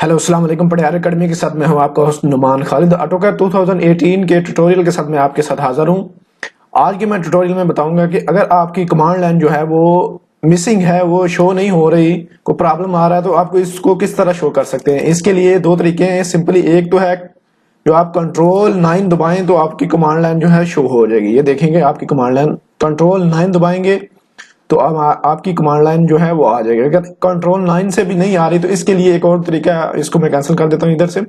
Hello अस्सलाम वालेकुम। Padhiyar academy के साथ मैं हूं आपका होस्ट नुमान खालिद। ऑटोकैड 2018 के ट्यूटोरियल के साथ मैं आपके साथ हाजिर हूं। आज के मैं ट्यूटोरियल में बताऊंगा कि अगर आपकी कमांड लाइन जो है वो मिसिंग है, वो शो नहीं हो रही, कोई प्रॉब्लम आ रहा है, तो आपको इसको किस तरह शो कर सकते हैं। इसके लिए दो तरीके हैं सिंपली। एक तो है जो आप कंट्रोल 9 दबाएं तो आपकी कमांड लाइन जो है शो हो जाएगी। ये देखेंगे आपकी कमांड लाइन कंट्रोल 9 दबाएंगे तो अब आपकी कमांड लाइन जो है वो आ जाएगी। अगर कंट्रोल 9 से भी नहीं आ रही तो इसके लिए एक और तरीका है, इसको मैं कैंसिल कर देता हूं इधर से।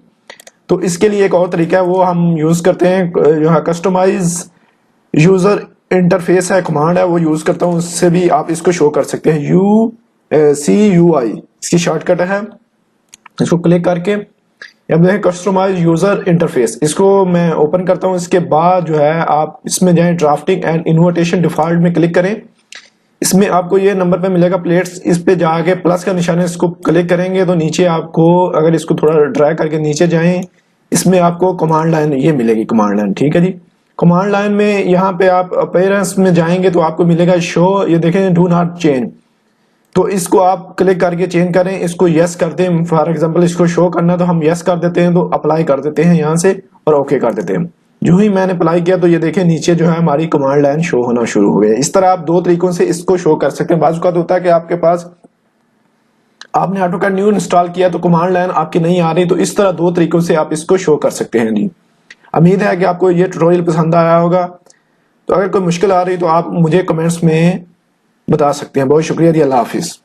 तो इसके लिए एक और तरीका है, वो हम यूज करते हैं जो है कस्टमाइज यूजर इंटरफेस है, कमांड है, वो यूज करता हूं। उससे भी आप इसको शो कर सकते हैं। UCUI इसकी शॉर्टकट है। इसको क्लिक करके अब देखें कस्टमाइज यूजर इंटरफेस, इसको मैं ओपन करता हूं। इसके बाद जो है आप इसमें जाएं, ड्राफ्टिंग एंड इन्विटेशन डिफॉल्ट में क्लिक करें। इसमें आपको ये नंबर पे मिलेगा प्लेट्स, इस पे जाके प्लस का निशान है, इसको क्लिक करेंगे तो नीचे आपको, अगर इसको थोड़ा ड्रैग करके नीचे जाएं, इसमें आपको कमांड लाइन ये मिलेगी, कमांड लाइन। ठीक है जी। कमांड लाइन में यहाँ पे आप अपीयरेंस में जाएंगे तो आपको मिलेगा शो, ये देखें डू नॉट चेंज। तो इसको आप क्लिक करके चेंज करें, इसको यस कर दें। फॉर एग्जाम्पल इसको शो करना है तो हम यस कर देते हैं, तो अप्लाई कर देते हैं यहाँ से और ओके कर देते हैं। जो ही मैंने अप्लाई किया तो ये देखें नीचे जो है हमारी कमांड लाइन शो होना शुरू हो गया। इस तरह आप दो तरीकों से इसको शो कर सकते हैं। बाज़ होता है कि आपके पास आपने ऑटोकैड न्यू इंस्टॉल किया तो कमांड लाइन आपकी नहीं आ रही, तो इस तरह दो तरीकों से आप इसको शो कर सकते हैं जी। उम्मीद है कि आपको ये ट्यूटोरियल पसंद आया होगा। तो अगर कोई मुश्किल आ रही तो आप मुझे कमेंट्स में बता सकते हैं। बहुत शुक्रिया जी। अल्लाह हाफिज।